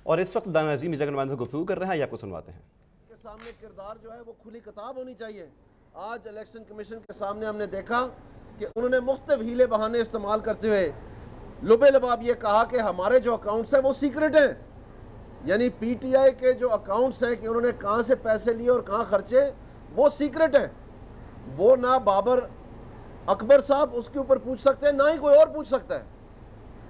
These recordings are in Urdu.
اور اس وقت دانا عظیم اس جگہ نمائندوں سے گفتگو کر رہے ہیں، یہ آپ کو سنواتے ہیں۔ کے سامنے کردار جو ہے وہ کھلی کتاب ہونی چاہیے۔ آج الیکشن کمیشن کے سامنے ہم نے دیکھا کہ انہوں نے مختلف ہیلے بہانے استعمال کرتے ہوئے لبے لباب یہ کہا کہ ہمارے جو اکاؤنٹس ہیں وہ سیکرٹ ہیں، یعنی پی ٹی آئی کے جو اکاؤنٹس ہیں کہ انہوں نے کہاں سے پیسے لیے اور کہاں خرچے وہ سیکرٹ ہیں، وہ نہ بابر اکبر صاحب اس کے اوپر پوچھ سکتے ہیں، نہ ہی کوئی اور پوچھ سکتا ہے،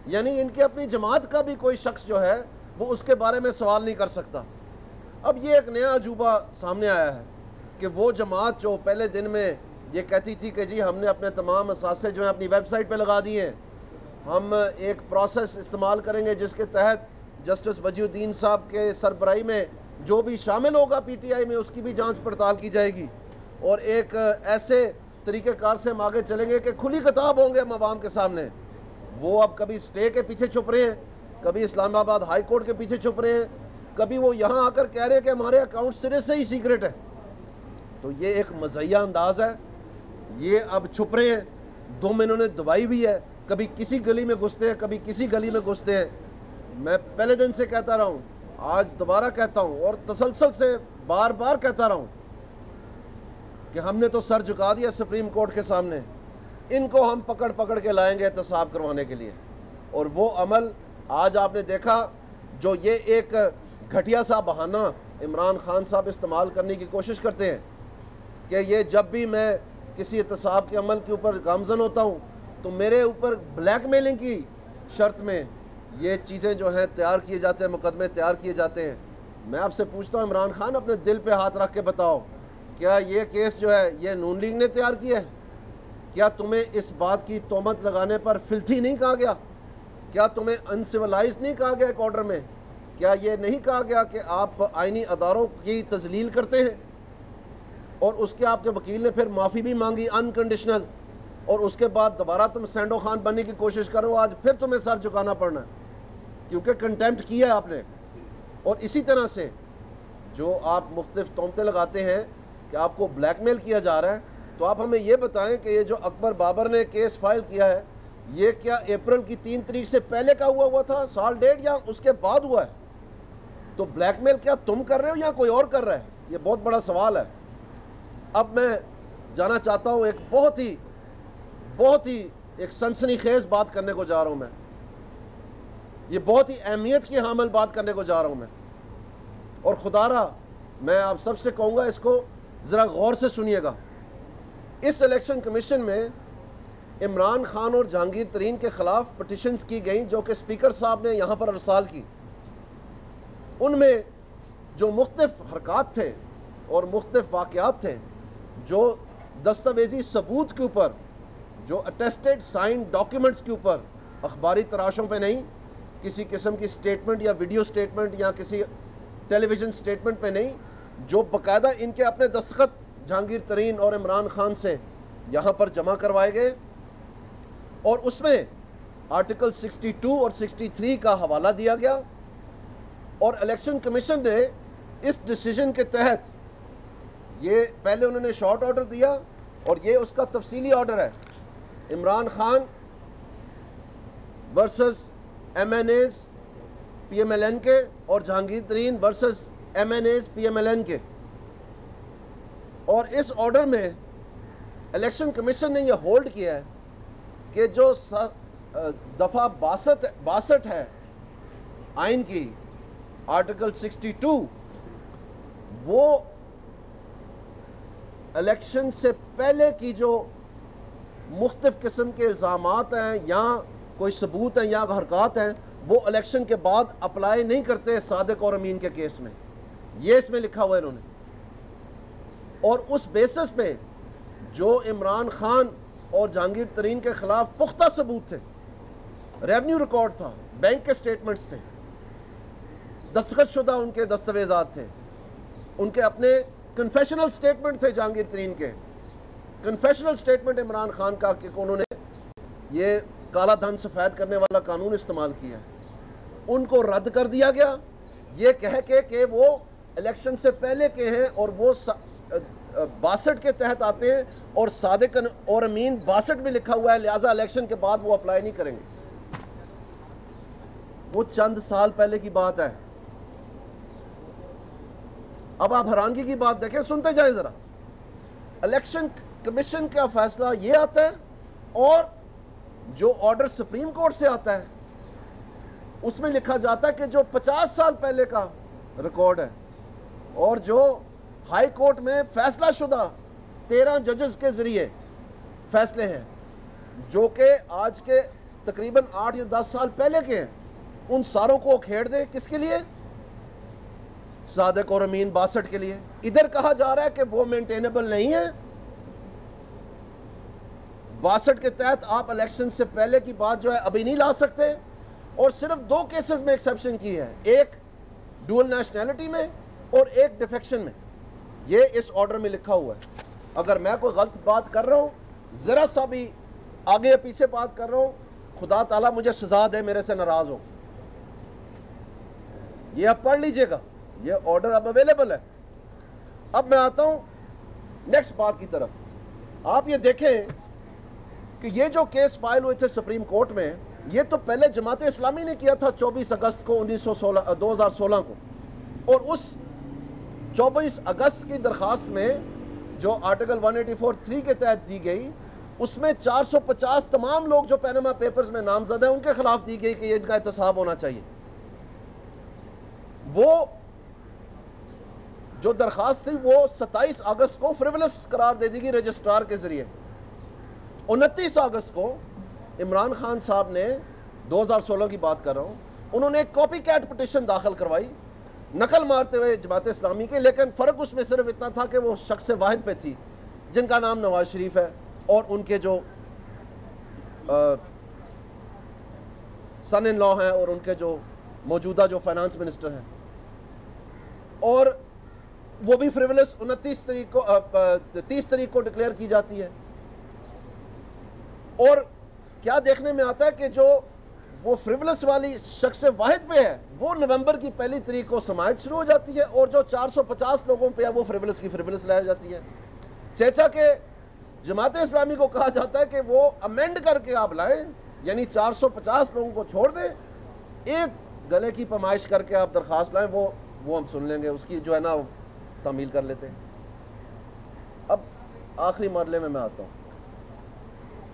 یعنی ان کے اپنی جماعت کا بھی کوئی شخص جو ہے وہ اس کے بارے میں سوال نہیں کر سکتا۔ اب یہ ایک نیا عجوبہ سامنے آیا ہے کہ وہ جماعت جو پہلے دن میں یہ کہتی تھی کہ جی ہم نے اپنے تمام اثاثے جو ہیں اپنی ویب سائٹ پہ لگا دیے ہیں، ہم ایک پروسیس استعمال کریں گے جس کے تحت جسٹس وجی الدین صاحب کے سربراہی میں جو بھی شامل ہوگا پی ٹی آئی میں اس کی بھی جانچ پڑتال کی جائے گی، اور ایک ایسے طریقہ کار سے ہم آگے چلیں گے کہ کھلی کتاب ہوں گے ہم عوام کے سامنے۔ وہ اب کبھی سٹے کے پیچھے چھپ رہے ہیں، کبھی اسلام آباد ہائی کورٹ کے پیچھے چھپ رہے ہیں، کبھی وہ یہاں آ کر کہہ رہے ہیں کہ ہمارے اکاؤنٹ سرے سے ہی سیکرٹ ہے۔ تو یہ ایک مزاحیہ انداز ہے، یہ اب چھپ رہے ہیں، دم انہوں نے دبائی بھی ہے، کبھی کسی گلی میں گھستے ہیں کبھی کسی گلی میں گھستے ہیں۔ میں پہلے دن سے کہتا رہا ہوں، آج دوبارہ کہتا ہوں اور تسلسل سے بار بار کہتا رہا ہوں کہ ہم نے تو سر جھکا دیا سپریم کورٹ کے سامنے، ان کو ہم پکڑ پکڑ کے لائیں گے احتساب کروانے کے لیے۔ اور وہ عمل آج آپ نے دیکھا جو یہ ایک گھٹیا سا بہانہ عمران خان صاحب استعمال کرنے کی کوشش کرتے ہیں کہ یہ جب بھی میں کسی احتساب کے عمل کے اوپر گامزن ہوتا ہوں تو میرے اوپر بلیک میلنگ کی شرط میں یہ چیزیں جو ہیں تیار کیے جاتے ہیں، مقدمے تیار کیے جاتے ہیں۔ میں آپ سے پوچھتا ہوں عمران خان، اپنے دل پہ ہاتھ رکھ کے بتاؤ، کیا یہ کیس جو ہے یہ نون لیگ نے تیار کیا ہے؟ کیا تمہیں اس بات کی تہمت لگانے پر فلتھی نہیں کہا گیا؟ کیا تمہیں انسیولائز نہیں کہا گیا ایک آرڈر میں؟ کیا یہ نہیں کہا گیا کہ آپ آئینی اداروں کی تذلیل کرتے ہیں؟ اور اس کے آپ کے وکیل نے پھر معافی بھی مانگی انکنڈیشنل، اور اس کے بعد دوبارہ تم سینڈو خان بننے کی کوشش کرو، آج پھر تمہیں سر جھکانا پڑنا ہے کیونکہ کنٹیمپٹ کیا ہے آپ نے۔ اور اسی طرح سے جو آپ مختلف تہمتیں لگاتے ہیں کہ آپ کو بلیک میل کیا جا رہا ہے، تو آپ ہمیں یہ بتائیں کہ یہ جو اکبر بابر نے کیس فائل کیا ہے یہ کیا اپریل کی 3 تاریخ سے پہلے کا ہوا تھا، سال ڈیڑھ، یا اس کے بعد ہوا ہے؟ تو بلیک میل کیا تم کر رہے ہو یا کوئی اور کر رہا ہے؟ یہ بہت بڑا سوال ہے۔ اب میں جانا چاہتا ہوں ایک بہت ہی ایک سنسنی خیز بات کرنے کو جا رہا ہوں میں، یہ بہت ہی اہمیت کی حامل بات کرنے کو جا رہا ہوں میں، اور خدا را میں آپ سب سے کہوں گا اس کو ذرا غور سے سنیے گا۔ اس الیکشن کمیشن میں عمران خان اور جہانگیر ترین کے خلاف پٹیشنز کی گئیں جو کہ اسپیکر صاحب نے یہاں پر ارسال کی۔ ان میں جو مختلف حرکات تھے اور مختلف واقعات تھے جو دستاویزی ثبوت کے اوپر، جو اٹیسٹڈ سائن ڈاکیومنٹس کے اوپر، اخباری تراشوں پہ نہیں، کسی قسم کی سٹیٹمنٹ یا ویڈیو سٹیٹمنٹ یا کسی ٹیلی ویژن سٹیٹمنٹ پہ نہیں، جو باقاعدہ ان کے اپنے دستخط جہانگیر ترین اور عمران خان سے یہاں پر جمع کروائے گئے، اور اس میں آرٹیکل 62 اور 63 کا حوالہ دیا گیا، اور الیکشن کمیشن نے اس ڈیسیجن کے تحت یہ پہلے انہوں نے شارٹ آرڈر دیا اور یہ اس کا تفصیلی آرڈر ہے، Imran Khan versus M N As P M L N کے اور Jahangir Tareen versus M N As P M L N کے۔ اور اس آرڈر میں الیکشن کمیشن نے یہ ہولڈ کیا ہے کہ جو دفعہ 62 ہے آئین کی، آرٹیکل 62، وہ الیکشن سے پہلے کی جو مختلف قسم کے الزامات ہیں یا کوئی ثبوت ہیں یا حرکات ہیں وہ الیکشن کے بعد اپلائی نہیں کرتے صادق اور امین کے کیس میں، یہ اس میں لکھا ہوا ہے انہوں نے۔ اور اس بیسس پہ جو عمران خان اور جہانگیر ترین کے خلاف پختہ ثبوت تھے، ریونیو ریکارڈ تھا، بینک کے سٹیٹمنٹس تھے، دستخط شدہ ان کے دستاویزات تھے، ان کے اپنے کنفیشنل سٹیٹمنٹ تھے جہانگیر ترین کے، کنفیشنل سٹیٹمنٹ عمران خان کا کہ انہوں نے یہ کالا دھن سفید کرنے والا قانون استعمال کیا ہے، ان کو رد کر دیا گیا یہ کہہ کے کہ وہ الیکشن سے پہلے کے ہیں اور وہ 62 کے تحت آتے ہیں، اور صادق اور امین 62 میں لکھا ہوا ہے، لہٰذا الیکشن کے بعد وہ اپلائی نہیں کریں گے۔ وہ چند سال پہلے کی بات ہے، اب آپ حیرانگی کی بات دیکھیں، سنتے جائیں ذرا. الیکشن کمیشن کا فیصلہ یہ آتا ہے اور جو آرڈر سپریم کورٹ سے آتا ہے اس میں لکھا جاتا ہے کہ جو 50 سال پہلے کا ریکارڈ ہے اور جو ہائی کورٹ میں فیصلہ شدہ 13 ججز کے ذریعے فیصلے ہیں جو کہ آج کے تقریباً 8 یا 10 سال پہلے کے ہیں، ان ساروں کو کھیڑ دیں. کس کے لیے؟ صادق اور امین 62 کے لیے. ادھر کہا جا رہا ہے کہ وہ مینٹینیبل نہیں ہے. 62 کے تحت آپ الیکشن سے پہلے کی بات جو ہے ابھی نہیں لا سکتے، اور صرف 2 کیسز میں ایکسیپشن کی ہے، ایک ڈوئل نیشنلٹی میں اور ایک ڈیفیکشن میں. یہ اس آرڈر میں لکھا ہوا ہے. اگر میں کوئی غلط بات کر رہا ہوں، ذرا سا بھی آگے یا پیچھے بات کر رہا ہوں، خدا تعالیٰ مجھے سزا دے، میرے سے ناراض ہو. یہ آپ پڑھ لیجئے گا، یہ آرڈر اب اویلیبل ہے. اب میں آتا ہوں نیکسٹ بات کی طرف. آپ یہ دیکھیں کہ یہ جو کیس فائل ہوئے تھے سپریم کورٹ میں، یہ تو پہلے جماعت اسلامی نے کیا تھا 24 اگست کو 2016 کو، اور اس 24 اگست کی درخواست میں جو آرٹیکل 184(3) کے تحت دی گئی، اس میں 450 تمام لوگ جو پیناما پیپرز میں نامزد ہیں ان کے خلاف دی گئی کہ یہ ان کا احتساب ہونا چاہیے. وہ جو درخواست تھی وہ 27 اگست کو فریولس قرار دے دی گئی رجسٹرار کے ذریعے. 29 اگست کو عمران خان صاحب نے، 2016 کی بات کر رہا ہوں، انہوں نے ایک کاپی کیٹ پٹیشن داخل کروائی نقل مارتے ہوئے جماعت اسلامی کے، لیکن فرق اس میں صرف اتنا تھا کہ وہ شخص واحد پہ تھی جن کا نام نواز شریف ہے اور ان کے جو سن ان لا ہیں اور ان کے جو موجودہ جو فائنانس منسٹر ہیں، اور وہ بھی فریولس 30 تاریخ کو ڈکلیئر کی جاتی ہے. اور کیا دیکھنے میں آتا ہے کہ جو وہ فریولس والی شخص واحد پہ ہے وہ نومبر کی 1 تاریخ کو سماعت شروع ہو جاتی ہے، اور جو 450 لوگوں پہ ہے وہ فریولس کی فریولس لائی جاتی ہے. چیچا کہ جماعت اسلامی کو کہا جاتا ہے کہ وہ امینڈ کر کے آپ لائیں، یعنی 450 لوگوں کو چھوڑ دیں، ایک گلے کی پیمائش کر کے آپ درخواست لائیں، وہ ہم سن لیں گے، اس کی جو ہے نا تعمیل کر لیتے ہیں. اب آخری مرحلے میں آتا ہوں.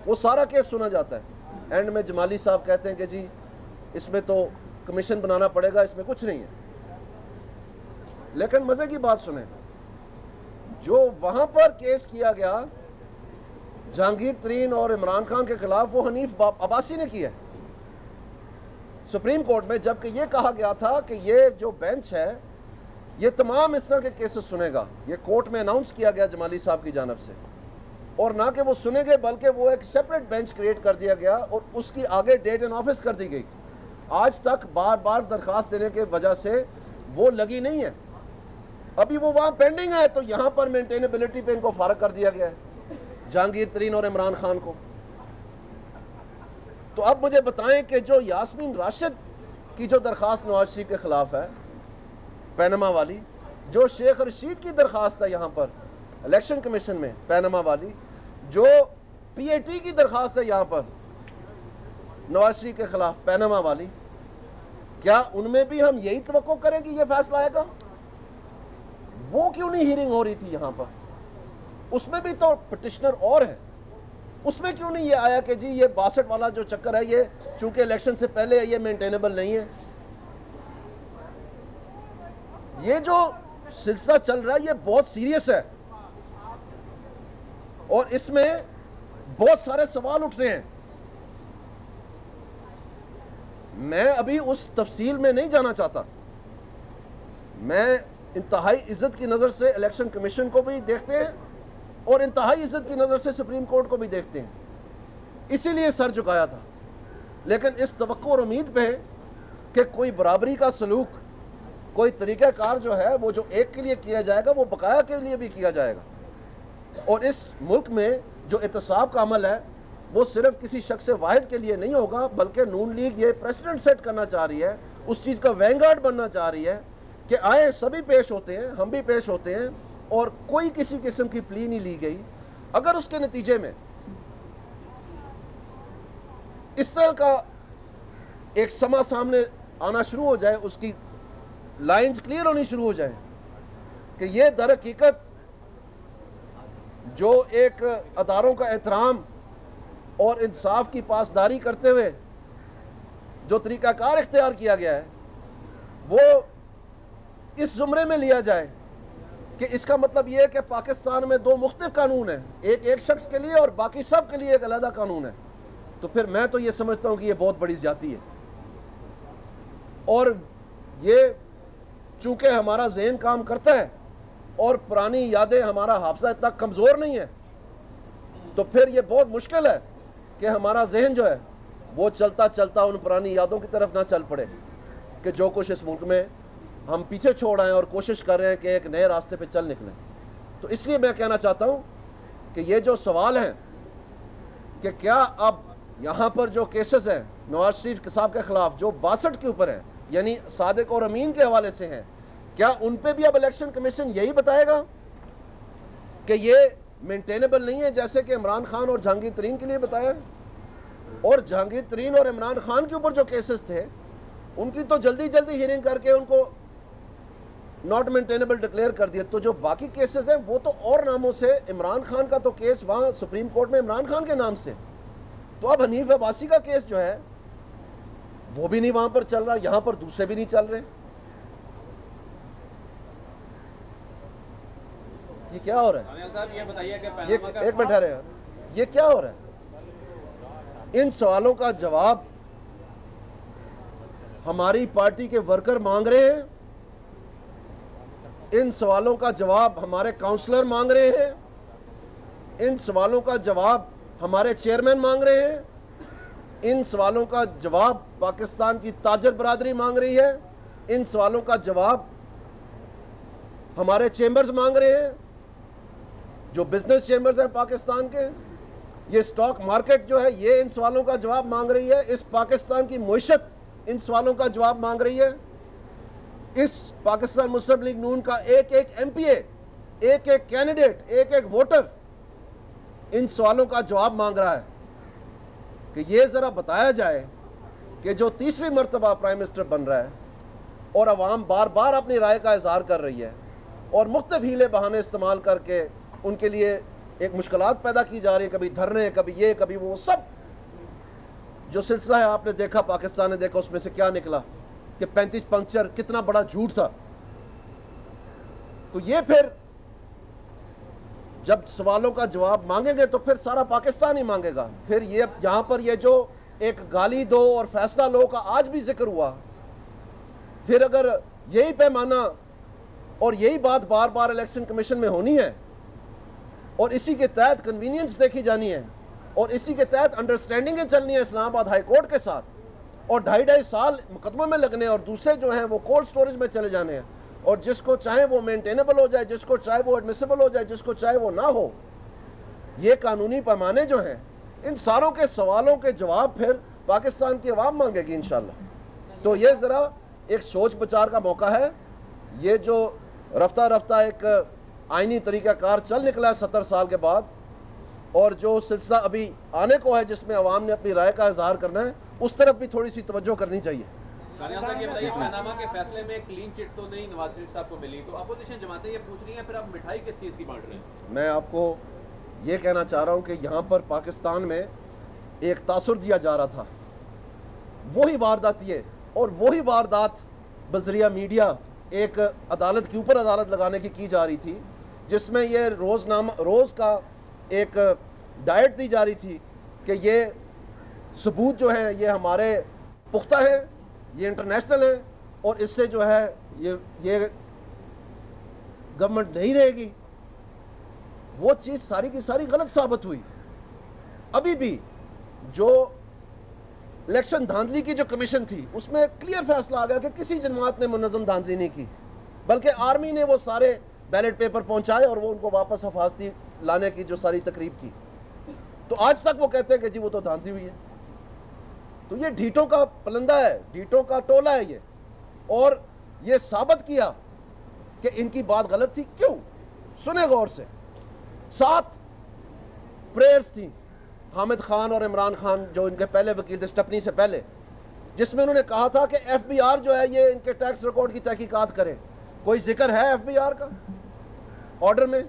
وہ سارا کیس سنا جاتا ہے، اینڈ میں جمالی صاحب کہتے ہیں کہ جی اس میں تو کمیشن بنانا پڑے گا، اس میں کچھ نہیں ہے. لیکن مزے کی بات سنیں، جو وہاں پر کیس کیا گیا جہانگیر ترین اور عمران خان کے خلاف، وہ حنیف عباسی نے کیا ہے سپریم کورٹ میں، جبکہ یہ کہا گیا تھا کہ یہ جو بینچ ہے یہ تمام اس طرح کے کیسز سنے گا. یہ کورٹ میں اناؤنس کیا گیا جمالی صاحب کی جانب سے، اور نہ کہ وہ سنے گے بلکہ وہ ایک سیپریٹ بینچ کریٹ کر دیا گیا اور اس کی آگے ڈیٹ ان آفس کر دی گئی. آج تک بار بار درخواست دینے کے وجہ سے وہ لگی نہیں ہے، ابھی وہ وہاں پینڈنگ ہے. تو یہاں پر مینٹینیبلٹی پہ ان کو فارغ کر دیا گیا ہے، جہانگیر ترین اور عمران خان کو. تو اب مجھے بتائیں کہ جو یاسمین راشد کی جو درخواست نواز شریف کے خلاف ہے پیناما والی، جو شیخ رشید کی درخواست ہے یہاں پر الیکشن کمیشن میں پیناما والی، جو پی اے ٹی کی درخواست ہے یہاں پر نواز شریف کے خلاف پیناما والی، کیا ان میں بھی ہم یہی توقع کریں کہ یہ فیصلہ آئے گا؟ وہ کیوں نہیں ہیرنگ ہو رہی تھی یہاں پر؟ اس میں بھی تو پٹیشنر اور ہے، اس میں کیوں نہیں یہ آیا کہ جی یہ 62 والا جو چکر ہے یہ چونکہ الیکشن سے پہلے یہ مینٹینیبل نہیں ہے؟ یہ جو سلسلہ چل رہا ہے یہ بہت سیریس ہے اور اس میں بہت سارے سوال اٹھتے ہیں. میں ابھی اس تفصیل میں نہیں جانا چاہتا. میں انتہائی عزت کی نظر سے الیکشن کمیشن کو بھی دیکھتے ہیں اور انتہائی عزت کی نظر سے سپریم کورٹ کو بھی دیکھتے ہیں، اسی لیے سر جھکایا تھا. لیکن اس توقع اور امید پہ کہ کوئی برابری کا سلوک، کوئی طریقہ کار جو ہے وہ جو ایک کے لیے کیا جائے گا وہ بقایا کے لیے بھی کیا جائے گا. اور اس ملک میں جو احتساب کا عمل ہے وہ صرف کسی شخص واحد کے لیے نہیں ہوگا، بلکہ نون لیگ یہ پریسیڈنٹ سیٹ کرنا چاہ رہی ہے، اس چیز کا وینگارڈ بننا چاہ رہی ہے کہ آئیں سبھی پیش ہوتے ہیں، ہم بھی پیش ہوتے ہیں، اور کوئی کسی قسم کی پلی نہیں لی گئی. اگر اس کے نتیجے میں اس طرح کا ایک سما سامنے آنا شروع ہو جائے، اس کی لائنز کلیئر ہونی شروع ہو جائیں، کہ یہ در حقیقت جو ایک اداروں کا احترام اور انصاف کی پاسداری کرتے ہوئے جو طریقہ کار اختیار کیا گیا ہے وہ اس زمرے میں لیا جائے کہ اس کا مطلب یہ ہے کہ پاکستان میں دو مختلف قانون ہیں، ایک شخص کے لیے اور باقی سب کے لیے ایک علیحدہ قانون ہے، تو پھر میں تو یہ سمجھتا ہوں کہ یہ بہت بڑی زیادتی ہے۔ اور یہ چونکہ ہمارا ذہن کام کرتا ہے اور پرانی یادیں، ہمارا حافظہ اتنا کمزور نہیں ہے، تو پھر یہ بہت مشکل ہے کہ ہمارا ذہن جو ہے وہ چلتا چلتا ان پرانی یادوں کی طرف نہ چل پڑے کہ جو کچھ اس ملک میں ہم پیچھے چھوڑ آئے اور کوشش کر رہے ہیں کہ ایک نئے راستے پہ چل نکلیں۔ تو اس لیے میں کہنا چاہتا ہوں کہ یہ جو سوال ہیں کہ کیا اب یہاں پر جو کیسز ہیں نواز شریف صاحب کے خلاف جو 62 کے اوپر ہیں، یعنی صادق اور امین کے حوالے سے ہیں، کیا ان پہ بھی اب الیکشن کمیشن یہی بتائے گا کہ یہ مینٹینیبل نہیں ہے جیسے کہ عمران خان اور جہانگیر ترین کے لیے بتایا؟ اور جہانگیر ترین اور عمران خان کے اوپر جو کیسز تھے ان کی تو جلدی جلدی ہیرنگ کر کے ان کو ناٹ مینٹینیبل ڈکلیئر کر دیا، تو جو باقی کیسز ہیں وہ تو اور ناموں سے، عمران خان کا تو کیس وہاں سپریم کورٹ میں عمران خان کے نام سے، تو اب حنیف عباسی کا کیس جو ہے وہ بھی نہیں وہاں پر چل رہا، یہاں پر دوسرے بھی نہیں چل رہے۔ یہ کیا ہو رہا ہے؟ ایک منٹ ٹھہرے، یہ کیا ہو رہا ہے؟ ان سوالوں کا جواب ہماری پارٹی کے ورکر مانگ رہے ہیں، ان سوالوں کا جواب ہمارے کاؤنسلر مانگ رہے ہیں، ان سوالوں کا جواب ہمارے چیئرمین مانگ رہے ہیں، ان سوالوں کا جواب پاکستان کی تاجر برادری مانگ رہی ہے، ان سوالوں کا جواب ہمارے چیمبرز مانگ رہے ہیں، جو بزنس چیمبرز ہیں پاکستان کے، یہ سٹاک مارکیٹ جو ہے یہ ان سوالوں کا جواب مانگ رہی ہے، اس پاکستان کی معیشت ان سوالوں کا جواب مانگ رہی ہے، اس پاکستان مسلم لیگ نون کا ایک ایم پی اے، ایک کینڈیڈیٹ، ایک ووٹر ان سوالوں کا جواب مانگ رہا ہے کہ یہ ذرا بتایا جائے کہ جو تیسری مرتبہ پرائم منسٹر بن رہا ہے اور عوام بار بار اپنی رائے کا اظہار کر رہی ہے اور مختلف ہیلے بہانے استعمال کر کے ان کے لیے ایک مشکلات پیدا کی جا رہی ہے، کبھی دھرنے، کبھی یہ، کبھی وہ، سب جو سلسلہ ہے آپ نے دیکھا، پاکستان نے دیکھا، اس میں سے کیا نکلا کہ 35 پنکچر کتنا بڑا جھوٹ تھا۔ تو یہ پھر جب سوالوں کا جواب مانگیں گے تو پھر سارا پاکستان ہی مانگے گا۔ پھر یہ یہاں پر یہ جو ایک گالی دو اور فیصلہ لو کا آج بھی ذکر ہوا، پھر اگر یہی پیمانہ اور یہی بات بار بار الیکشن کمیشن میں ہونی ہے اور اسی کے تحت کنوینئنس دیکھی جانی ہے اور اسی کے تحت انڈرسٹینڈنگیں چلنی ہے اسلام آباد ہائی کورٹ کے ساتھ، اور 2.5 سال مقدمے میں لگنے اور دوسرے جو ہیں وہ کولڈ سٹوریج میں چلے جانے ہیں، اور جس کو چاہے وہ مینٹینیبل ہو جائے، جس کو چاہے وہ ایڈمیسیبل ہو جائے، جس کو چاہے وہ نہ ہو، یہ قانونی پیمانے جو ہیں ان ساروں کے سوالوں کے جواب پھر پاکستان کی عوام مانگے گی انشاءاللہ۔ تو یہ ذرا ایک سوچ بچار کا موقع ہے، یہ جو رفتہ رفتہ ایک آئینی طریقہ کار چل نکلا ہے 70 سال کے بعد، اور جو سلسلہ ابھی آنے کو ہے جس میں عوام نے اپنی رائے کا اظہار کرنا ہے، اس طرف بھی تھوڑی سی توجہ کرنی چاہیے۔ یہ بتائیے پاناما کے فیصلے میں کلین چٹ تو نہیں نواز شریف صاحب کو ملی، تو اپوزیشن جماعتیں یہ پوچھ رہی ہیں پھر آپ مٹھائی کس چیز کی بانٹ رہے ہیں؟ میں آپ کو یہ کہنا چاہ رہا ہوں کہ یہاں پر پاکستان میں ایک تاثر دیا جا رہا تھا، وہی واردات یہ، اور وہی واردات بذریعہ میڈیا ایک عدالت کے اوپر عدالت لگانے کی جا رہی تھی، جس میں یہ روز کا ایک ڈائٹ دی جا رہی تھی کہ یہ ثبوت جو ہے یہ ہمارے پختہ ہیں، یہ انٹرنیشنل ہیں، اور اس سے جو ہے یہ گورنمنٹ نہیں رہے گی۔ وہ چیز ساری کی ساری غلط ثابت ہوئی۔ ابھی بھی جو الیکشن دھاندلی کی جو کمیشن تھی اس میں کلیئر فیصلہ آ گیا کہ کسی جماعت نے منظم دھاندلی نہیں کی، بلکہ آرمی نے وہ سارے بیلٹ پیپر پہنچائے اور وہ ان کو واپس حفاظتی لانے کی جو ساری تقریب کی، تو آج تک وہ کہتے ہیں کہ جی وہ تو دھاندلی ہوئی ہے۔ تو یہ ڈھیٹوں کا پلندہ ہے، ڈھیٹوں کا ٹولہ ہے یہ، اور یہ ثابت کیا کہ ان کی بات غلط تھی۔ کیوں؟ سنیں غور سے، 7 پریئرز تھیں حامد خان اور عمران خان جو ان کے پہلے وکیل تھے اسٹپنی سے پہلے، جس میں انہوں نے کہا تھا کہ ایف بی آر جو ہے یہ ان کے ٹیکس ریکارڈ کی تحقیقات کرے۔ کوئی ذکر ہے ایف بی آر کا؟ آرڈر میں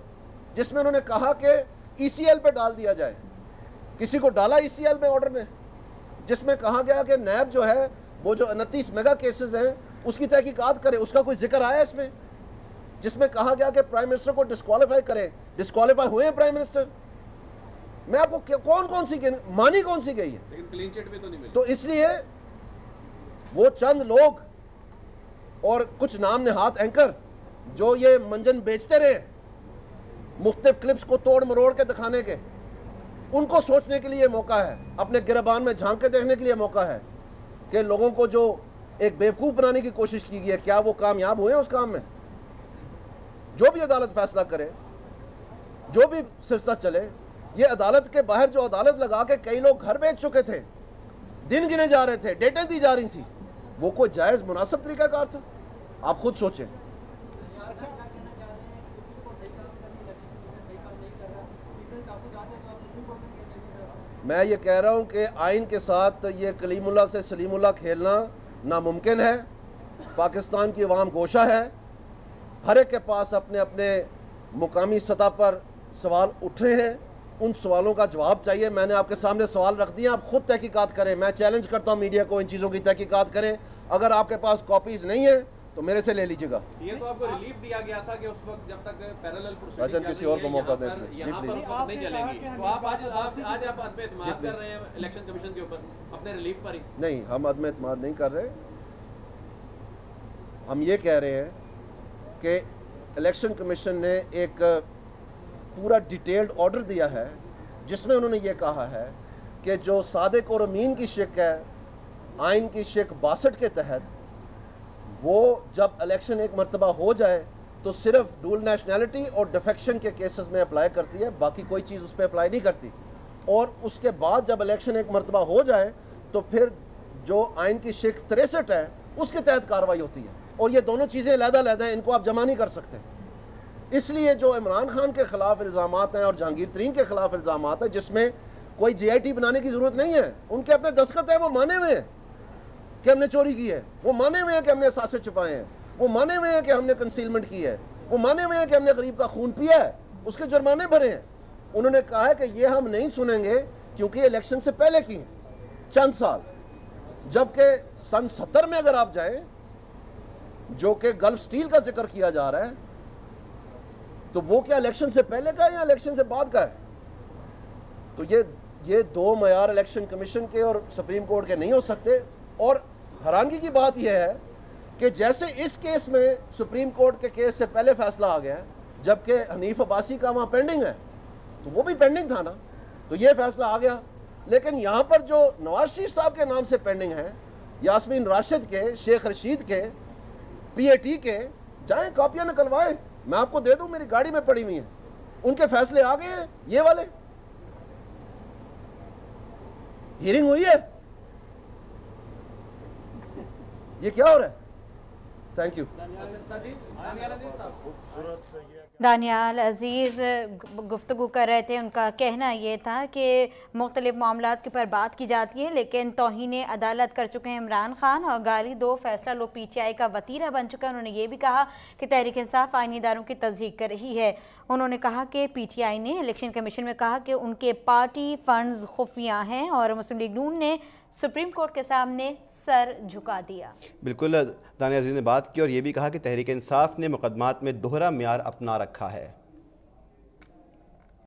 جس میں انہوں نے کہا کہ ای سی ایل پہ ڈال دیا جائے. کسی کو ڈالا ای سی ایل میں آرڈر میں جس میں کہا گیا کہ نیب جو ہے وہ جو 29 میگا کیسز ہیں اس کی تحقیقات کرے. اس کا کوئی ذکر آیا اس میں جس میں کہا گیا کہ پرائم منسٹر کو ڈسکوالیفائی کرے؟ ڈسکوالیفائی ہوئے ہیں پرائم منسٹر؟ میں آپ کو کون سی مانی کون سی گئی ہے؟ لیکن کلین چٹ بھی تو نہیں ملی. تو اس لیے وہ چند لوگ اور کچھ نام نہاد اینکر جو یہ منجن بیچتے رہے مختلف کلپس کو توڑ مروڑ کے دکھانے کے، ان کو سوچنے کے لیے موقع ہے، اپنے گربان میں جھانک کے دیکھنے کے لیے موقع ہے کہ لوگوں کو جو ایک بیوقوف بنانے کی کوشش کی گئی ہے کیا وہ کامیاب ہوئے ہیں اس کام میں؟ جو بھی عدالت فیصلہ کرے، جو بھی سلسلہ چلے، یہ عدالت کے باہر جو عدالت لگا کے کئی لوگ گھر بیچ چکے تھے، دن گنے جا رہے تھے، ڈیٹیں دی جا رہی تھی، وہ کوئی جائز مناسب طریقہ کار تھا؟ آپ خود سوچیں. میں یہ کہہ رہا ہوں کہ آئین کے ساتھ یہ کلیم اللہ سے سلیم اللہ کھیلنا ناممکن ہے. پاکستان کی عوام گوشہ ہے، ہر ایک کے پاس اپنے اپنے مقامی سطح پر سوال اٹھ رہے ہیں، ان سوالوں کا جواب چاہیے. میں نے آپ کے سامنے سوال رکھ دیا، آپ خود تحقیقات کریں. میں چیلنج کرتا ہوں میڈیا کو ان چیزوں کی تحقیقات کریں. اگر آپ کے پاس کاپیز نہیں ہیں تو میرے سے لے لیجیے گا. یہ تو آپ کو ریلیف دیا گیا تھا کہ اس وقت جب تک پیرالل راجن کسی اور کو موقع دیں یہاں پر اس وقت نہیں چلیں گی، تو آپ آج آپ عدم اعتماد کر رہے ہیں الیکشن کمیشن کے اوپر اپنے ریلیف پر ہی؟ نہیں، ہم عدم اعتماد نہیں کر رہے. ہم یہ کہہ رہے ہیں کہ الیکشن کمیشن نے ایک پورا ڈیٹیلڈ آرڈر دیا ہے جس میں انہوں نے یہ کہا ہے کہ جو صادق اور امین کی شک ہے آئین کی شک 62 کے تحت، وہ جب الیکشن ایک مرتبہ ہو جائے تو صرف ڈول نیشنلٹی اور ڈیفیکشن کے کیسز میں اپلائی کرتی ہے، باقی کوئی چیز اس پہ اپلائی نہیں کرتی. اور اس کے بعد جب الیکشن ایک مرتبہ ہو جائے تو پھر جو آئین کی شک 63 ہے اس کے تحت کارروائی ہوتی ہے. اور یہ دونوں چیزیں علیحدہ علیحدہ ہیں، ان کو آپ جمع نہیں کر سکتے. اس لیے جو عمران خان کے خلاف الزامات ہیں اور جہانگیر ترین کے خلاف الزامات ہیں جس میں کوئی جی آئی ٹی بنانے کی ضرورت نہیں ہے، ان کے اپنے دستخط ہیں، وہ مانے ہوئے ہیں کہ ہم نے چوری کی ہے، وہ مانے ہوئے ہیں کہ ہم نے اثاثے چھپائے ہیں، وہ مانے ہوئے ہیں کہ ہم نے کنسیلمنٹ کی ہے، وہ مانے ہوئے ہیں کہ ہم نے غریب کا خون پیا ہے، اس کے جرمانے بھرے ہیں. انہوں نے کہا ہے کہ یہ ہم نہیں سنیں گے کیونکہ الیکشن سے پہلے کی ہیں چند سال. جبکہ سن 70 میں اگر آپ جائیں جو کہ گلف سٹیل کا ذکر کیا جا رہا ہے تو وہ کیا الیکشن سے پہلے کا ہے یا الیکشن سے بعد کا ہے؟ تو یہ دو معیار الیکشن کمیشن کے اور سپریم کورٹ کے نہیں ہو سکتے. اور حیرانگی کی بات یہ ہے کہ جیسے اس کیس میں سپریم کورٹ کے کیس سے پہلے فیصلہ آ گیا ہے جبکہ حنیف عباسی کا وہاں پینڈنگ ہے، تو وہ بھی پینڈنگ تھا نا، تو یہ فیصلہ آ گیا. لیکن یہاں پر جو نواز شریف صاحب کے نام سے پینڈنگ ہے، یاسمین راشد کے، شیخ رشید کے، پی اے ٹی کے، جائیں کاپیاں نکلوائیں، میں آپ کو دے دوں، میری گاڑی میں پڑی ہوئی ہیں. ان کے فیصلے آ گئے ہیں. یہ والے ہیرنگ ہوئی ہے، یہ کیا ہو رہا ہے؟ Thank you. دانیال عزیز گفتگو کر رہے تھے. ان کا کہنا یہ تھا کہ مختلف معاملات کے پر بات کی جاتی ہے لیکن توہین عدالت کر چکے ہیں عمران خان اور گالی دو فیصلہ لو پی ٹی آئی کا وتیرہ بن چکا ہے. انہوں نے یہ بھی کہا کہ تحریک انصاف آئینی اداروں کی تصدیق کر رہی ہے. انہوں نے کہا کہ پی ٹی آئی نے الیکشن کمیشن میں کہا کہ ان کے پارٹی فنڈز خفیہ ہیں اور مسلم لیگ نون نے سپریم کورٹ کے سامنے سر جھکا دیا. بالکل دانیال عزیز نے بات کی اور یہ بھی کہا کہ تحریک انصاف نے مقدمات میں دوہرا معیار اپنا رکھا ہے.